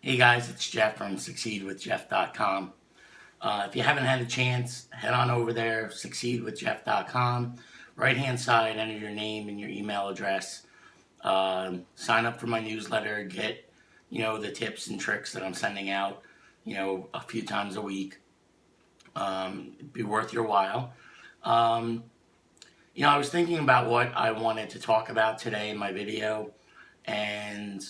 Hey guys, it's Jeff from succeedwithjeff.com. If you haven't had a chance, head on over there, succeedwithjeff.com. Right hand side, enter your name and your email address. Sign up for my newsletter, get the tips and tricks that I'm sending out a few times a week. It'd be worth your while. I was thinking about what I wanted to talk about today in my video, and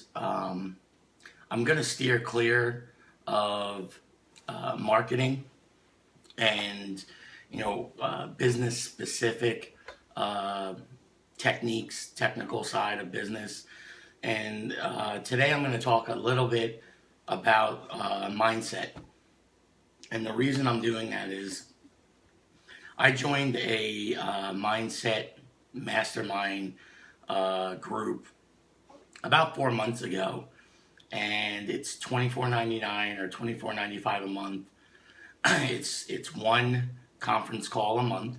I'm going to steer clear of marketing and business specific techniques, technical side of business. And today I'm going to talk a little bit about mindset. And the reason I'm doing that is I joined a mindset mastermind group about 4 months ago, and it's $24.99 or $24.95 a month. It's one conference call a month,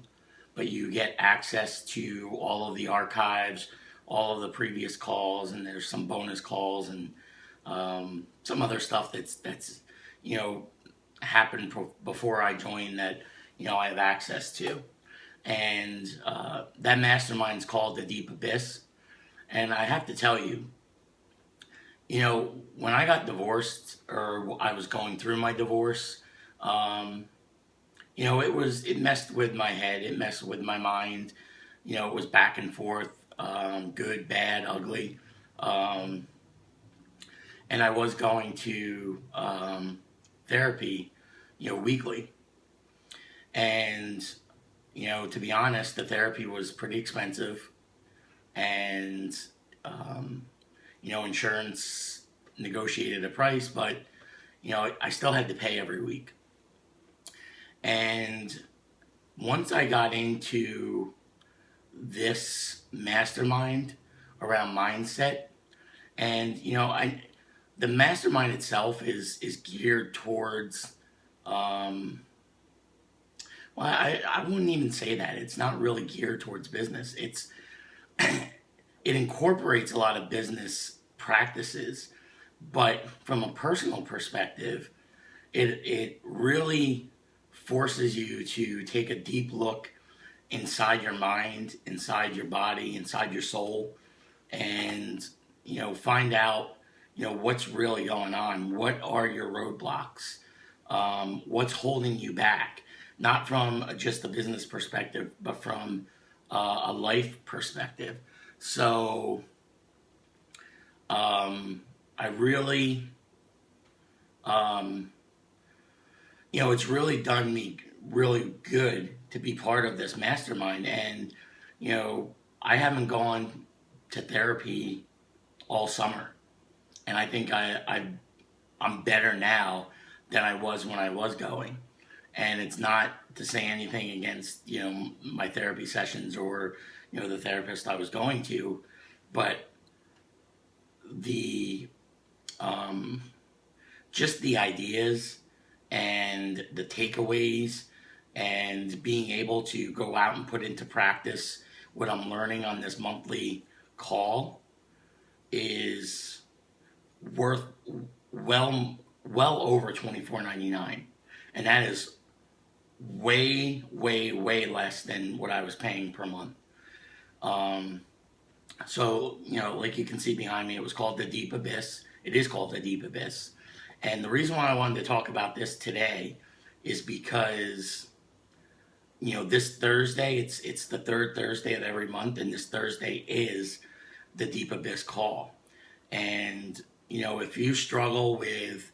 but you get access to all of the archives, all of the previous calls, and there's some bonus calls and some other stuff that's happened before I joined that I have access to. And that mastermind's called the Deep Abyss. And I have to tell you, when I got divorced, or I was going through my divorce, it messed with my head, it messed with my mind. It was back and forth, good, bad, ugly. And I was going to therapy, weekly. And, to be honest, the therapy was pretty expensive. And, insurance negotiated a price, but, I still had to pay every week. And once I got into this mastermind around mindset, and, the mastermind itself is geared towards, I wouldn't even say that. It's not really geared towards business. It incorporates a lot of business practices, but from a personal perspective, it really forces you to take a deep look inside your mind, inside your body, inside your soul, and find out what's really going on. What are your roadblocks? What's holding you back? Not from just a business perspective, but from a life perspective. So I really, it's really done me really good to be part of this mastermind. And, I haven't gone to therapy all summer. And I think I'm better now than I was when I was going. And it's not to say anything against, my therapy sessions or, the therapist I was going to, but the, just the ideas and the takeaways and being able to go out and put into practice what I'm learning on this monthly call is worth well over $24.99. And that is way less than what I was paying per month. So, like you can see behind me, it was called the Deep Abyss. It is called the Deep Abyss. And the reason why I wanted to talk about this today is because, this Thursday, it's the third Thursday of every month, and this Thursday is the Deep Abyss call. And, if you struggle with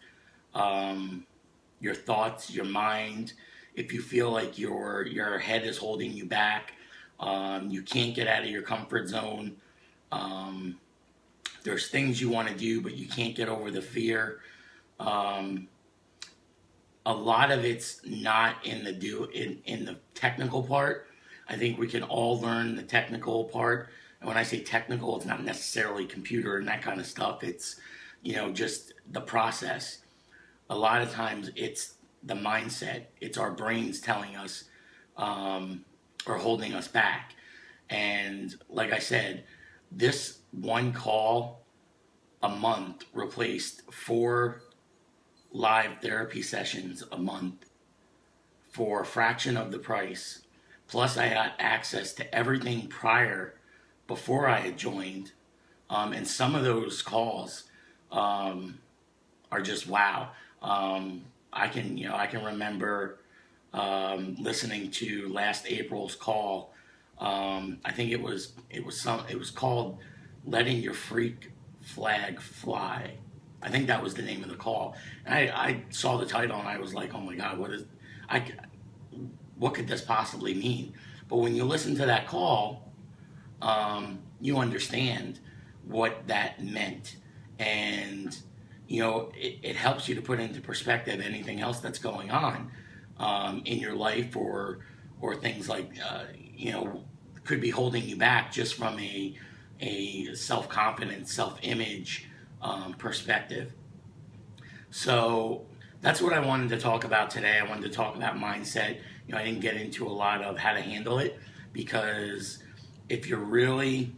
your thoughts, your mind, if you feel like your head is holding you back, you can't get out of your comfort zone, there's things you want to do, but you can't get over the fear. A lot of it's not in the technical part. I think we can all learn the technical part. And when I say technical, it's not necessarily computer and that kind of stuff. It's, just the process. A lot of times it's the mindset. It's our brains telling us, or holding us back. And like I said, this one call a month replaced 4 live therapy sessions a month for a fraction of the price. Plus, I got access to everything before I had joined. And some of those calls are just wow. I can remember listening to last April's call. I think it was called "Letting Your Freak Flag Fly." I think that was the name of the call. And I saw the title and I was like, oh my god, I what could this possibly mean? But when you listen to that call, you understand what that meant, and it helps you to put into perspective anything else that's going on in your life, or things like could be holding you back just from a self-confidence, self-image perspective. So that's what I wanted to talk about today. I wanted to talk about mindset. I didn't get into a lot of how to handle it, because if you're really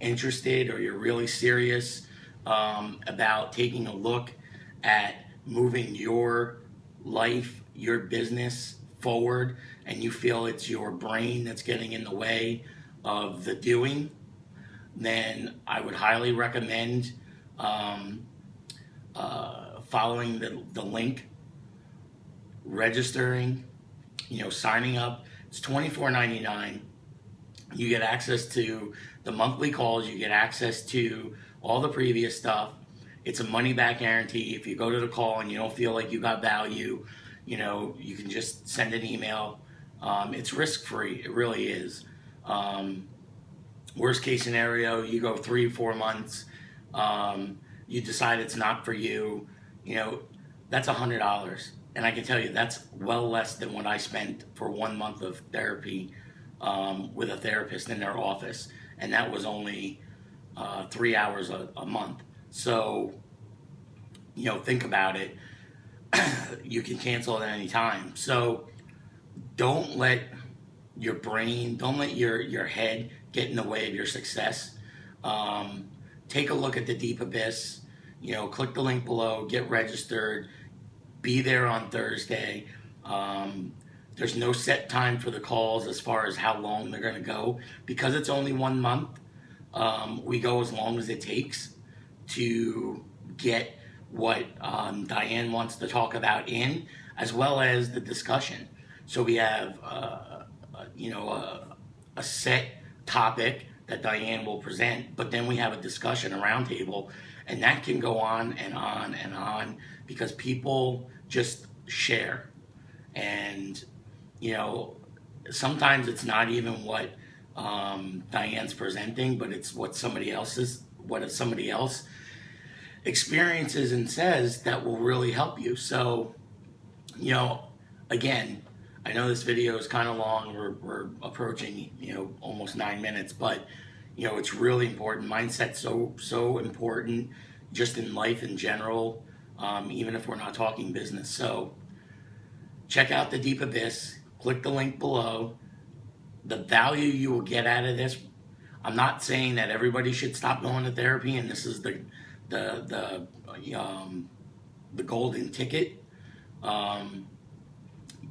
interested or you're really serious about taking a look at moving your life, your business forward, and you feel it's your brain that's getting in the way of the doing, then I would highly recommend following the link, registering, signing up. It's $24.99. You get access to the monthly calls. You get access to all the previous stuff. It's a money back guarantee. If you go to the call and you don't feel like you got value, you can just send an email. It's risk free. It really is. Worst case scenario, you go 3-4 months. You decide it's not for you. That's $100. And I can tell you that's well less than what I spent for 1 month of therapy with a therapist in their office. And that was only 3 hours a month. So, think about it. You can cancel at any time. So don't let your brain, don't let your head get in the way of your success. Take a look at the deep abyss. Click the link below, get registered, be there on Thursday. There's no set time for the calls as far as how long they're going to go. Because it's only 1 month, we go as long as it takes to get what Diane wants to talk about in, as well as the discussion. So we have, a set topic that Diane will present, but then we have a discussion, a roundtable, and that can go on and on and on, because people just share. And sometimes it's not even what Diane's presenting, but it's what somebody else experiences and says that will really help you. So, again, I know this video is kind of long. We're approaching, almost 9 minutes, but it's really important. Mindset's so important just in life in general, even if we're not talking business. So check out the Deep Abyss. Click the link below. The value you will get out of this. I'm not saying that everybody should stop going to therapy, and this is the golden ticket.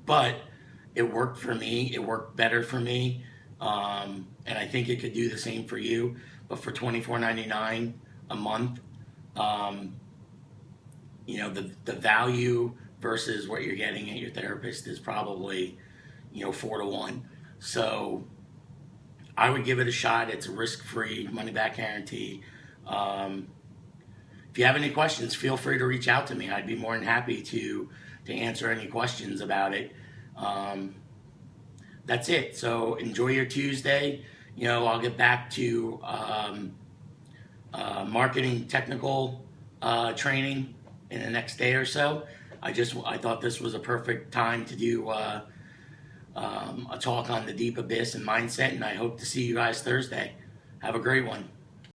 But it worked for me. It worked better for me. And I think it could do the same for you. But for $24.99 a month, the value versus what you're getting at your therapist is probably, 4 to 1. So I would give it a shot. It's a risk-free, money-back guarantee. If you have any questions, feel free to reach out to me. I'd be more than happy to answer any questions about it. That's it. So enjoy your Tuesday. I'll get back to marketing technical training in the next day or so. I thought this was a perfect time to do a talk on the deep abyss and mindset, and I hope to see you guys Thursday. Have a great one.